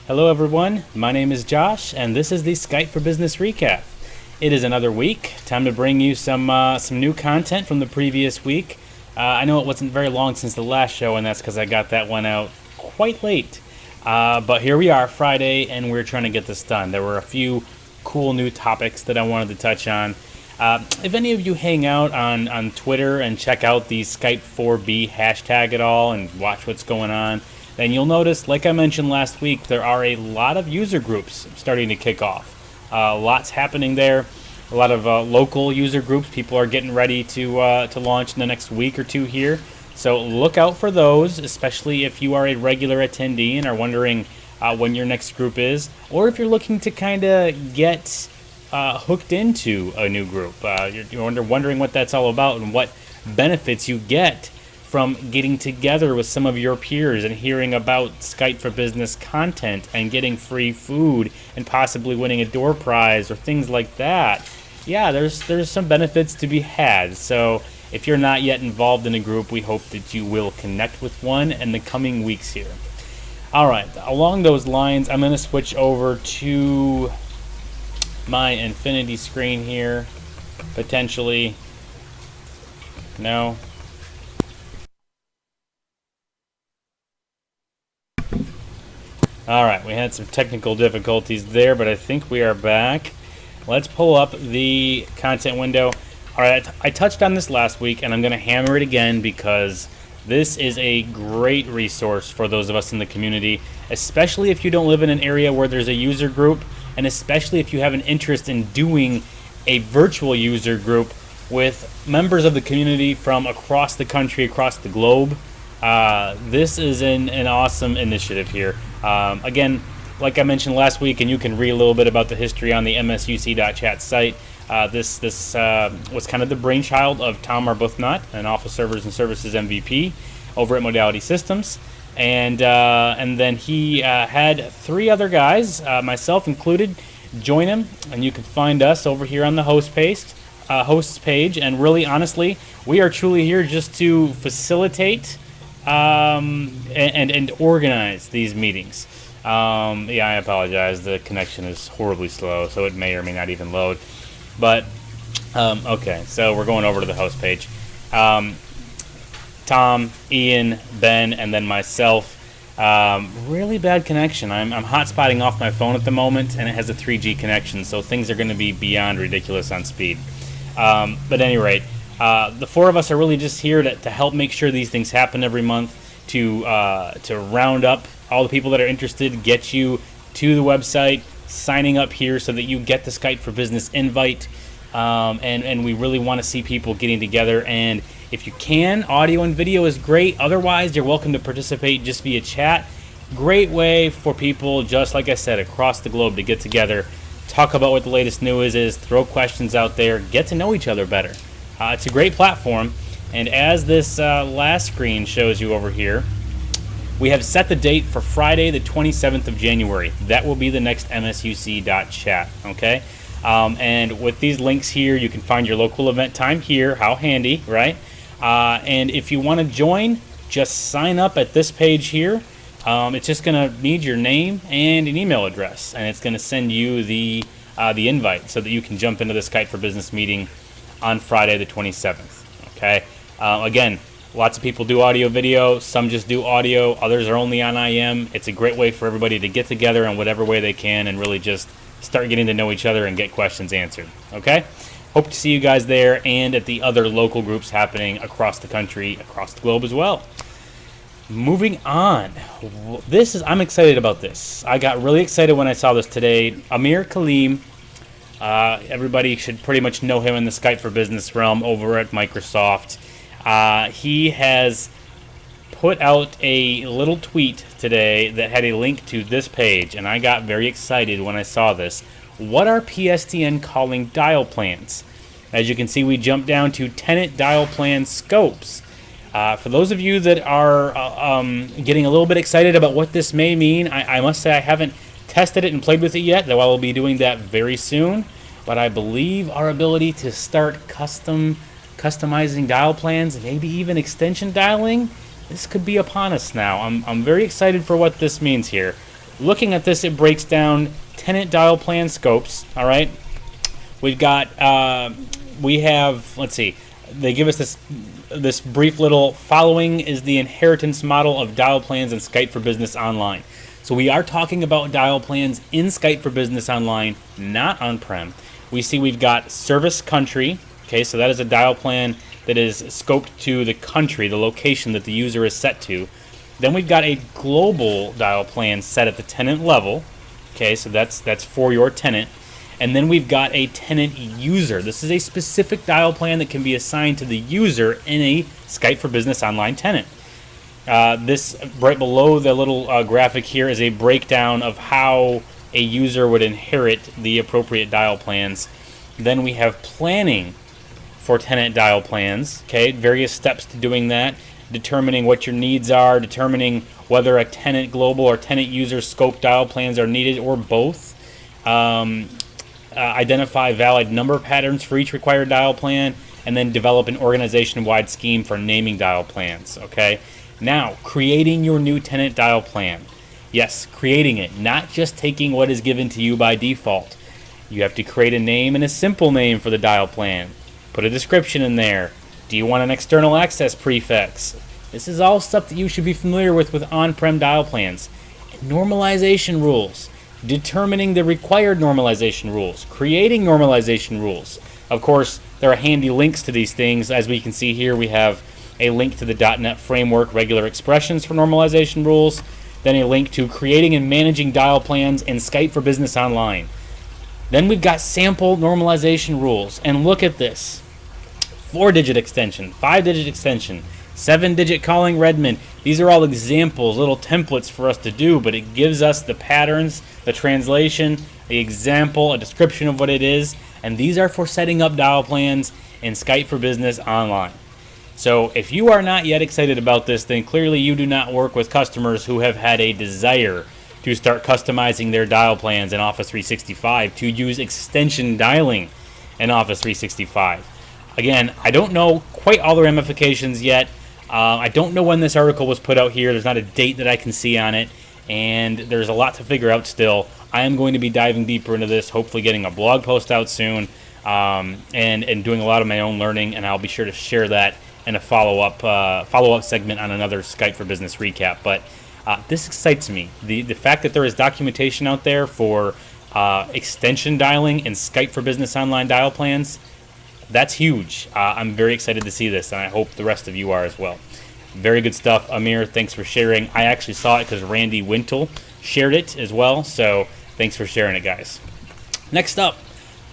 Hello everyone, my name is Josh, and this is the Skype for Business recap. It is another week. Time to bring you some new content from the previous week. I know it wasn't very long since the last show, and that's because I got that one out quite late. But here we are, Friday, and we're trying to get this done. There were a few cool new topics that I wanted to touch on. If any of you hang out on Twitter and check out the S4B hashtag at all and watch what's going on, then you'll notice, like I mentioned last week, there are a lot of user groups starting to kick off. Lots happening there. A lot of local user groups. People are getting ready to launch in the next week or two here. So look out for those, especially if you are a regular attendee and are wondering when your next group is, or if you're looking to kind of get hooked into a new group. You're wondering what that's all about and what benefits you get from getting together with some of your peers and hearing about Skype for Business content and getting free food and possibly winning a door prize or things like that. Yeah, there's some benefits to be had. So if you're not yet involved in a group, we hope that you will connect with one in the coming weeks here. All right, along those lines, I'm going to switch over to my infinity screen here, potentially. No. All right, we had some technical difficulties there, but I think we are back. Let's pull up the content window. All right, I touched on this last week, and I'm going to hammer it again because this is a great resource for those of us in the community, especially if you don't live in an area where there's a user group, and especially if you have an interest in doing a virtual user group with members of the community from across the country, across the globe. This is an awesome initiative here. Again, like I mentioned last week, and you can read a little bit about the history on the MSUC.Chat site, this was kind of the brainchild of Tom Arbuthnot, an Office Servers and Services MVP over at Modality Systems. And then he had three other guys, myself included, join him. And you can find us over here on the hosts page. And really, honestly, we are truly here just to facilitate and organize these meetings. Yeah, I apologize. The connection is horribly slow, so it may or may not even load. But, okay, so we're going over to the host page. Tom, Ian, Ben, and then myself. Really bad connection. I'm hotspotting off my phone at the moment, and it has a 3G connection, so things are going to be beyond ridiculous on speed. But at any rate, the four of us are really just here to help make sure these things happen every month, to round up all the people that are interested, get you to the website, signing up here so that you get the Skype for Business invite, and we really want to see people getting together. And if you can, audio and video is great. Otherwise, you're welcome to participate just via chat. Great way for people, just like I said, across the globe to get together, talk about what the latest news is, throw questions out there, get to know each other better. It's a great platform, and as this last screen shows you over here, we have set the date for Friday the 27th of January. That will be the next MSUC.Chat, okay? And with these links here, you can find your local event time here. How handy, right? And if you want to join, just sign up at this page here. It's just going to need your name and an email address, and it's going to send you the invite so that you can jump into the Skype for Business meeting on Friday the 27th, okay? Again, lots of people do audio video, some just do audio, others are only on IM. It's a great way for everybody to get together in whatever way they can and really just start getting to know each other and get questions answered, okay? Hope to see you guys there and at the other local groups happening across the country, across the globe as well. Moving on, I'm excited about this. I got really excited when I saw this today. Amir Kaleem, everybody should pretty much know him in the Skype for Business realm over at Microsoft. He has put out a little tweet today that had a link to this page, and I got very excited when I saw this. What are PSTN Calling Dial Plans? As you can see, we jump down to Tenant Dial Plan Scopes. For those of you that are getting a little bit excited about what this may mean, I must say I haven't tested it and played with it yet, though I will be doing that very soon. But I believe our ability to start customizing dial plans, and maybe even extension dialing, this could be upon us now. I'm very excited for what this means here. looking at this, it breaks down tenant dial plan scopes. All right, we've got we have, let's see, they give us this brief little following is the inheritance model of dial plans in Skype for Business Online. So we are talking about dial plans in Skype for Business Online, not on-prem. We see we've got service country. Okay, so that is a dial plan that is scoped to the country, the location that the user is set to. Then we've got a global dial plan set at the tenant level. Okay, so that's for your tenant. And then we've got a tenant user. This is a specific dial plan that can be assigned to the user in a Skype for Business Online tenant. This right below the little graphic here is a breakdown of how a user would inherit the appropriate dial plans. Then we have planning for tenant dial plans. Okay, various steps to doing that, determining what your needs are, determining whether a tenant global or tenant user scope dial plans are needed or both. Identify valid number patterns for each required dial plan, and then develop an organization-wide scheme for naming dial plans. Okay, now creating your new tenant dial plan. Yes, creating it, not just taking what is given to you by default. You have to create a name and a simple name for the dial plan. Put a description in there. Do you want an external access prefix? This is all stuff that you should be familiar with on-prem dial plans. Normalization rules. Determining the required normalization rules, creating normalization rules. Of course, there are handy links to these things. As we can see here, we have a link to the .NET Framework regular expressions for normalization rules, then a link to creating and managing dial plans in Skype for Business Online. Then we've got sample normalization rules, and look at this. 4-digit extension, 5-digit extension, 7-digit calling Redmond. These are all examples, little templates for us to do, but it gives us the patterns, the translation, the example, a description of what it is, and these are for setting up dial plans in Skype for Business Online. So if you are not yet excited about this, then clearly you do not work with customers who have had a desire to start customizing their dial plans in Office 365 to use extension dialing in Office 365. Again, I don't know quite all the ramifications yet. I don't know when this article was put out here. There's not a date that I can see on it, and there's a lot to figure out still. I am going to be diving deeper into this, hopefully getting a blog post out soon, and doing a lot of my own learning, and I'll be sure to share that in a follow-up segment on another Skype for Business recap. But this excites me. The fact that there is documentation out there for extension dialing and Skype for Business Online dial plans, that's huge. I'm very excited to see this, and I hope the rest of you are as well. Very good stuff, Amir. Thanks for sharing. I actually saw it because Randy Wintle shared it as well, so thanks for sharing it, guys. Next up,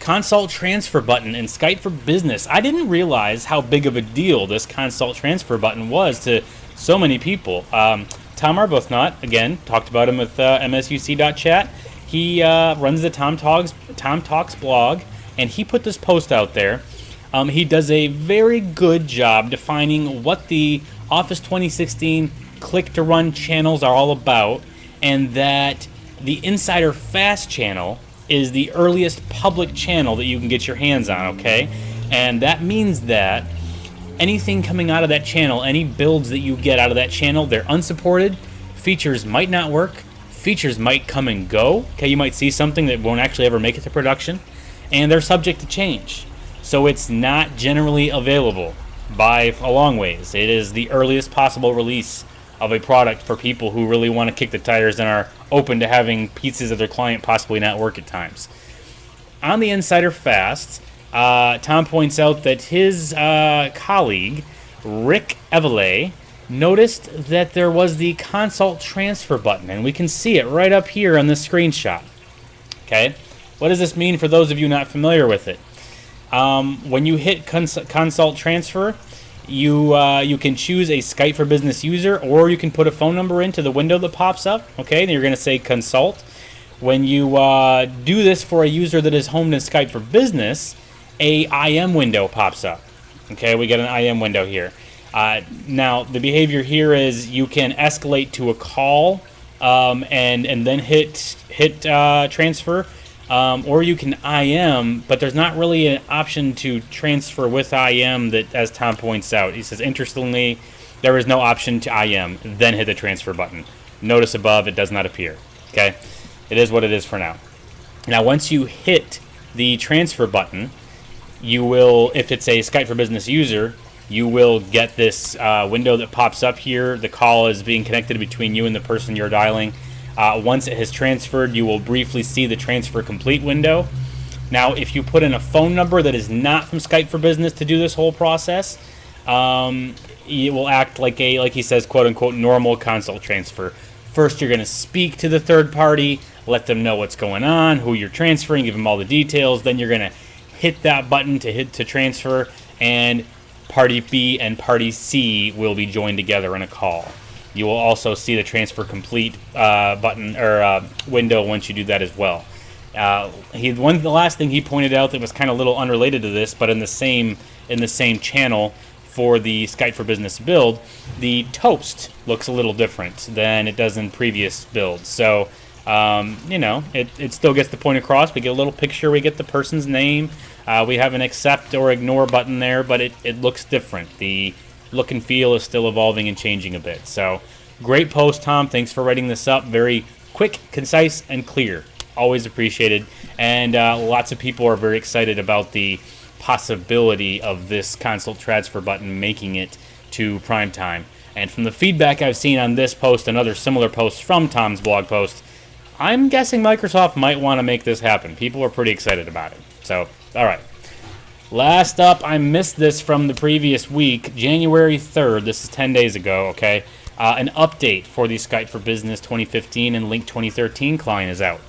consult transfer button in Skype for Business. I didn't realize how big of a deal this consult transfer button was to so many people. Tom Arbuthnot, again, talked about him with MSUC.Chat. He runs the Tom Talks blog, and he put this post out there. He does a very good job defining what the Office 2016 click-to-run channels are all about, and that the Insider Fast channel is the earliest public channel that you can get your hands on, okay? And that means that anything coming out of that channel, any builds that you get out of that channel, they're unsupported, features might not work, features might come and go, okay? You might see something that won't actually ever make it to production, and they're subject to change. So it's not generally available by a long ways. It is the earliest possible release of a product for people who really want to kick the tires and are open to having pieces of their client possibly not work at times. On the Insider Fast, Tom points out that his colleague, Rick Evelay, noticed that there was the consult transfer button, and we can see it right up here on this screenshot. Okay, what does this mean for those of you not familiar with it? When you hit consult transfer, you can choose a Skype for Business user, or you can put a phone number into the window that pops up. Okay, then you're going to say consult. When you do this for a user that is homed in Skype for Business, a IM window pops up. Okay, we get an IM window here. Now, the behavior here is you can escalate to a call and then hit transfer. Or you can IM, but there's not really an option to transfer with IM that, as Tom points out. He says, interestingly, there is no option to IM, then hit the transfer button. Notice above, it does not appear. Okay, it is what it is for now. Now, once you hit the transfer button, you will, if it's a Skype for Business user, you will get this window that pops up here. The call is being connected between you and the person you're dialing. Once it has transferred, you will briefly see the transfer complete window. Now, if you put in a phone number that is not from Skype for Business to do this whole process, it will act like like he says, quote unquote, normal consult transfer. First, you're going to speak to the third party, let them know what's going on, who you're transferring, give them all the details. Then you're going to hit that button to transfer, and Party B and Party C will be joined together in a call. You will also see the transfer complete button or window once you do that as well. The last thing he pointed out that was kind of a little unrelated to this, but in the same channel for the Skype for Business build, the toast looks a little different than it does in previous builds. So it still gets the point across. We get a little picture, we get the person's name, we have an accept or ignore button there, but it looks different. The look and feel is still evolving and changing a bit. So great post, Tom. Thanks for writing this up. Very quick, concise, and clear. Always appreciated. And lots of people are very excited about the possibility of this consult transfer button making it to prime time. And from the feedback I've seen on this post and other similar posts from Tom's blog post, I'm guessing Microsoft might want to make this happen. People are pretty excited about it. So, all right. Last up, I missed this from the previous week, January 3rd. This is 10 days ago, okay? An update for the Skype for Business 2015 and Lync 2013 client is out.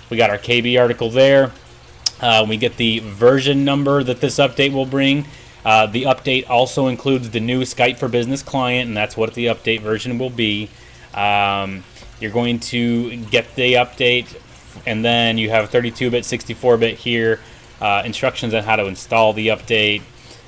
We got our KB article there. We get the version number that this update will bring. The update also includes the new Skype for Business client, and that's what the update version will be. You're going to get the update, and then you have 32-bit, 64-bit here, instructions on how to install the update,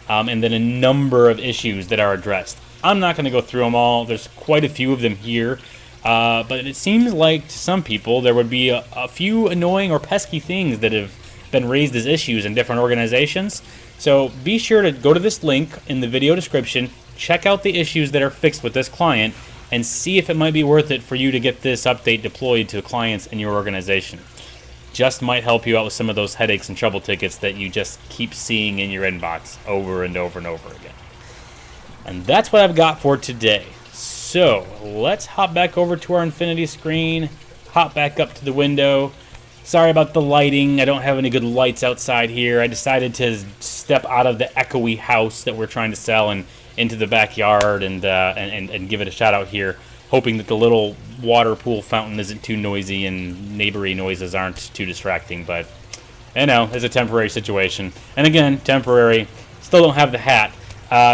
and then a number of issues that are addressed. I'm not going to go through them all. There's quite a few of them here, but it seems like to some people there would be a few annoying or pesky things that have been raised as issues in different organizations. So be sure to go to this link in the video description, check out the issues that are fixed with this client, and see if it might be worth it for you to get this update deployed to clients in your organization. Just might help you out with some of those headaches and trouble tickets that you just keep seeing in your inbox over and over and over again. And that's what I've got for today. So let's hop back over to our Infinity screen, hop back up to the window. Sorry about the lighting. I don't have any good lights outside here. I decided to step out of the echoey house that we're trying to sell and into the backyard and give it a shout out here, hoping that the little water pool fountain isn't too noisy and neighbory noises aren't too distracting. But I know it's a temporary situation. And again, temporary. Still don't have the hat.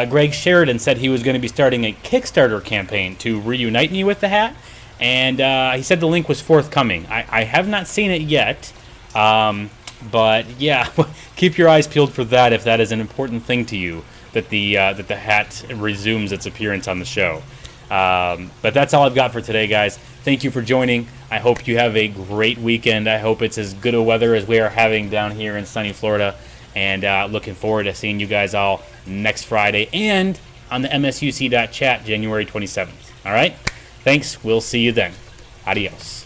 Greg Sheridan said he was going to be starting a Kickstarter campaign to reunite me with the hat. And he said the link was forthcoming. I have not seen it yet, but yeah, keep your eyes peeled for that if that is an important thing to you, that the hat resumes its appearance on the show. But that's all I've got for today, guys. Thank you for joining. I hope you have a great weekend. I hope it's as good a weather as we are having down here in sunny Florida. And looking forward to seeing you guys all next Friday and on the MSUC.Chat January 27th. All right? Thanks. We'll see you then. Adios.